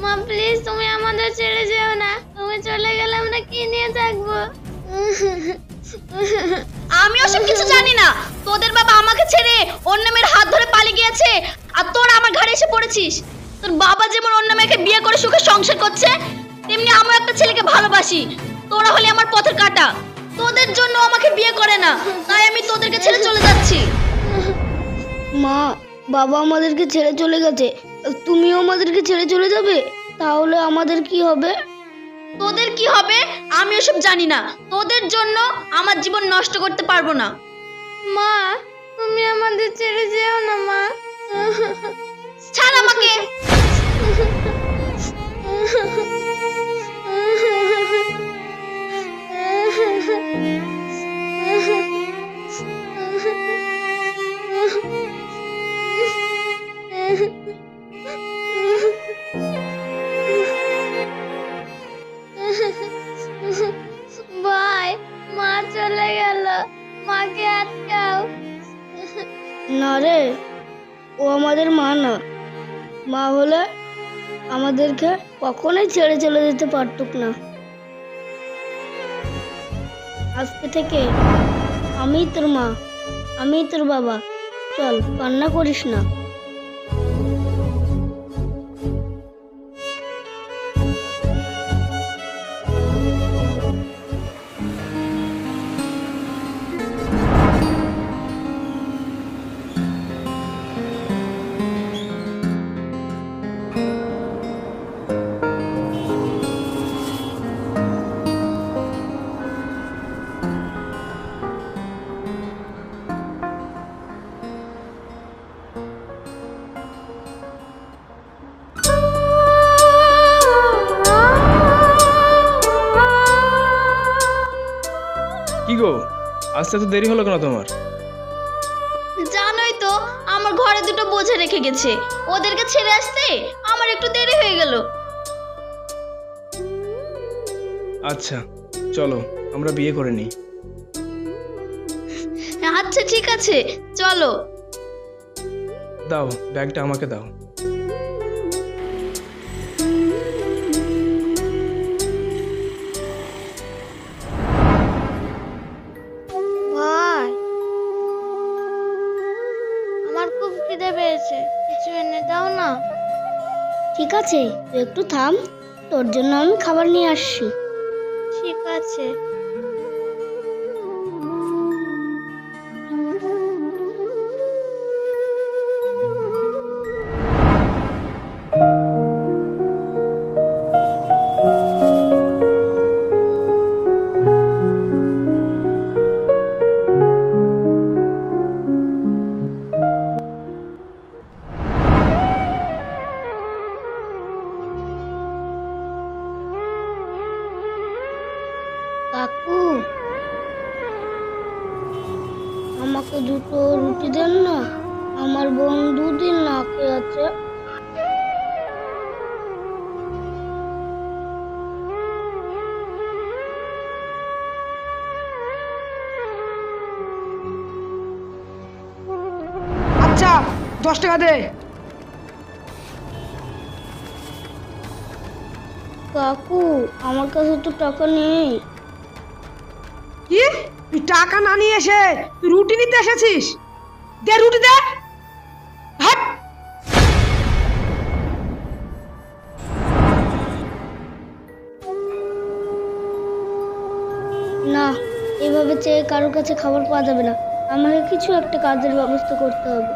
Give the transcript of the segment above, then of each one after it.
মা প্লিজ তুমি আমাদের ছেড়ে যেও না, তুমি চলে গেলে আমরা কি নিয়ে থাকবো? আমি ওসব কিছু জানি না। তোদের বাবা আমাকে ছেড়ে অন্য মেয়ের হাত ধরে পালিয়ে গিয়েছে, আর তোরা আমার ঘরে এসে পড়েছিস। তোর বাবা যেমন অন্য মেয়েকে বিয়ে করে সুখে সংসার করছে, তেমনি আমার একটা ছেলেকে ভালোবাসি। তোরা হলে আমার পথের কাঁটা। তোদের জন্য আমাকে বিয়ে করে না, তাই আমি তোদেরকে ছেড়ে চলে যাচ্ছি। মা, বাবা আমাদেরকে ছেড়ে চলে গেছে, তুমিও আমাদেরকে ছেড়ে চলে যাবে? তাহলে আমাদের কি হবে? তোদের কি হবে আমি ওসব জানি না। তোদের জন্য আমার জীবন নষ্ট করতে পারবো না। মা তুমি আমাদের ছেড়ে যেও না মা। ছাড় আমাকে। ভাই মা চলে গেল, মাকে আটকাও। না রে, ও আমাদের মা না। মা হলে আমাদেরকে কখনোই ছেড়ে চলে যেতে পারতুক না। আজকে থেকে আমি তোর মা, আমি তোর বাবা। চল, কান্না করিস না। কি গো, আসতে তো দেরি হলো কেন তোমার? জানোই তো আমার ঘরে দুটো বোঝা রেখে গেছে, ওদেরকে ছেড়ে আসতে আমার একটু দেরি হয়ে গেল। আচ্ছা চলো, আমরা বিয়ে করে নিই। আচ্ছা ঠিক আছে, চলো। দাও, ব্যাগটা আমাকে দাও। ভাই আমার খুব খিদে পেয়েছে, কিছু এনে দাও না। ঠিক আছে, তুই একটু থাম, তোর জন্য আমি খাবার নিয়ে আসছি। ঠিক আছে। কাকু, আমাকে দুটো রুটি দেন না, আমার বোন দুদিন না খেয়ে আছে। আচ্ছা 10 টাকা দে। কাকু, আমার কাছে তো টাকা নেই। কি, তুই টাকা না নিয়ে এসে তুই রুটি নিতে এসেছিস? দে রুটি দে। হাট। না, এভাবে চেয়ে কারোর কাছে খাবার পাওয়া যাবে না। আমাকে কিছু একটা কাজের ব্যবস্থা করতে হবে।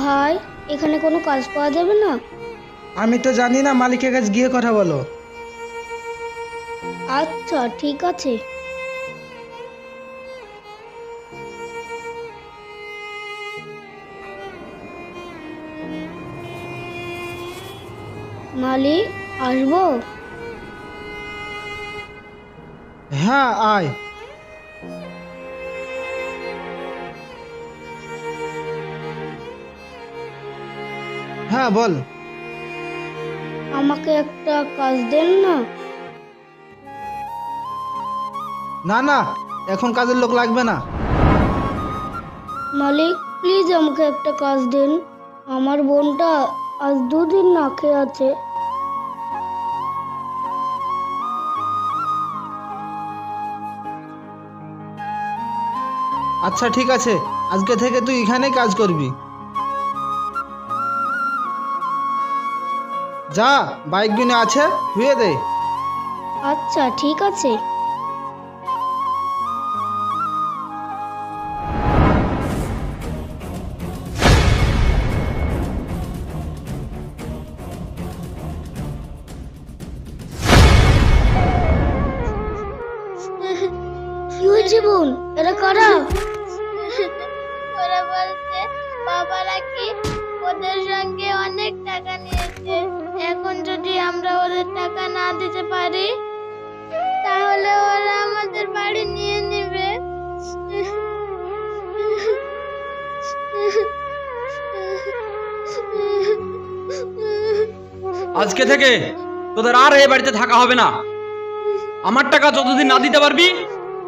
ভাই, এখানে কোনো কাজ পাওয়া যাবে না? আমি তো জানি না, মালিকের কাছে গিয়ে কথা বলো। আচ্ছা ঠিক আছে। মালিক, আসবো? হ্যাঁ আয়। হ্যাঁ বল। আমাকে একটা কাজ দেন না। না না, এখন কাজের লোক লাগবে না। মালিক প্লিজ আমাকে একটা কাজ দেন, আমার বোনটা আজ 2 দিন না খেয়ে আছে। আচ্ছা ঠিক আছে, আজকে থেকে তুই এখানেই কাজ করবি। যা, বাইক বিনে আছে ধুয়ে দে। আচ্ছা ঠিক আছে। কি হয়েছে বোন, এরা কারা? ওরা বলছে বাবারা কি ওদের সঙ্গে অনেক টাকা নিয়েছে, এখন যদি আমরা ওদের টাকা না দিতে পারি তাহলে ওরা আমাদের বাড়ি নিয়ে নেবে। আজকে থেকে তোদের আর এই বাড়িতে থাকা হবে না। আমার টাকা যতদিন না দিতে পারবি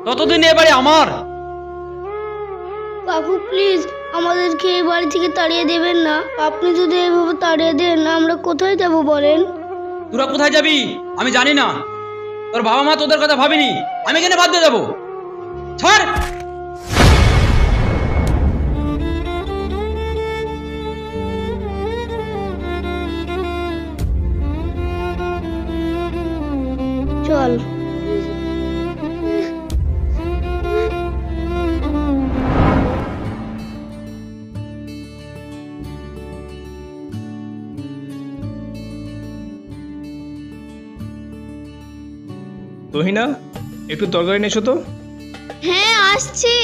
ততদিন এ বাড়ি আমার। কাকু প্লিজ আমাদেরকে এই বাড়ি থেকে তাড়িয়ে দেবেন না। আপনি যদি এভাবে তাড়িয়ে দেন আমরা কোথায় যাব বলেন? তোরা কোথায় যাবি আমি জানি না, তোর বাবা মা তোদের কথা ভাবিনি, আমি কেন বাদ দিয়ে যাবো? ছাড়। চল। তোহিনা, একটু তরকারি নেছো তো। হ্যাঁ আসছি।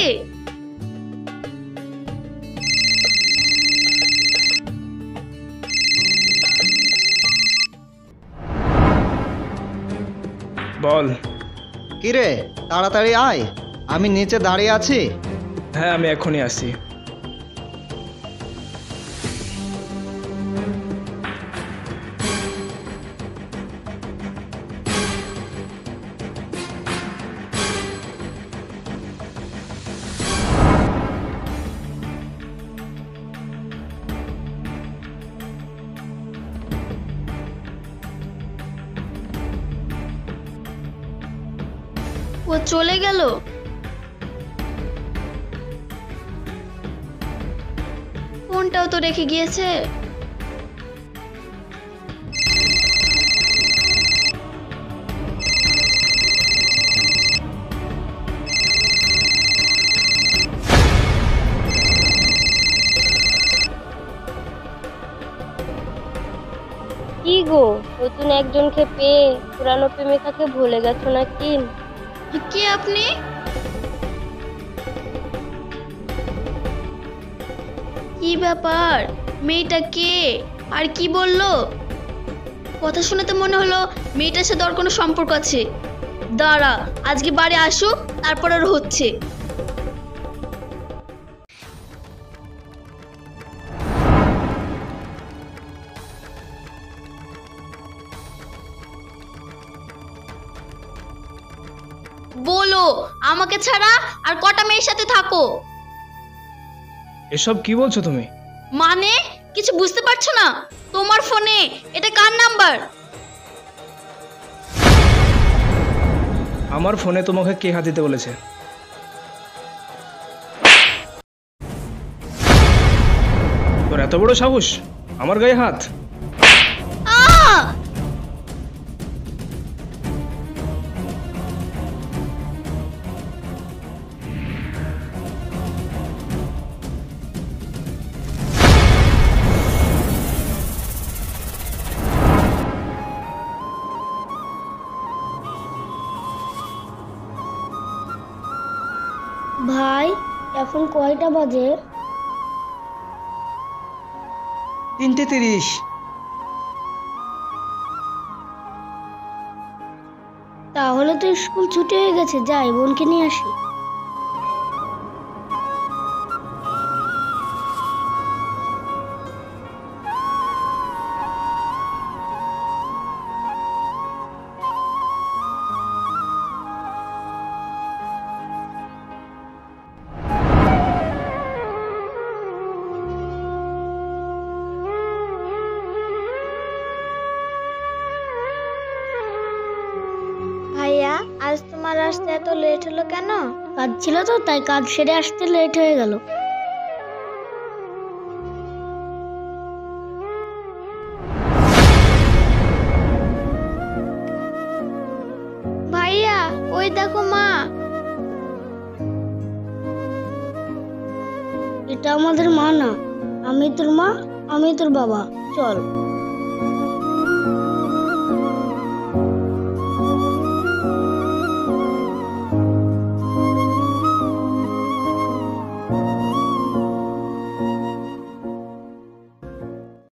বল। কিরে তাড়াতাড়ি আয়, আমি নিচে দাঁড়িয়ে আছি। হ্যাঁ আমি এখনই আসি। ও চলে গেল। ফোনটাও তো রেখে গিয়েছে। কি গো, নতুন একজনকে পেয়ে পুরানো প্রেমিকাকে ভুলে গেছো নাকি? কে আপনি? কি ব্যাপার, মেয়েটা কে আর কি বললো? কথা শুনে তো মনে হলো মেয়েটার সাথে ওর কোনো সম্পর্ক আছে। দাঁড়া, আজকে বাড়ি আসুক তারপর ওর হচ্ছে। বলো, আমাকে ছাড়া আর কটা মেয়ের সাথে থাকো? এসব কি বলছো তুমি? মানে কিছু বুঝতে পারছো না? তোমার ফোনে এটা কার নাম্বার? আমার ফোনে তোমাকে কে হাত দিতে বলেছে? তোর এত বড় সাহস আমার গায়ে হাত? আহ! ভাই এখন কয়টা বাজে? 3:30। তাহলে তো স্কুল ছুটি হয়ে গেছে, যাই বোনকে নিয়ে আসি। আজ তোমার আসতে এত লেট হলো কেন? কাজ ছিল তো, তাই কাজ সেরে আসতে লেট হয়ে গেল। ভাইয়া, ওই দেখো মা। এটা আমাদের মা না, আমি তোর মা, আমি তোর বাবা। চল।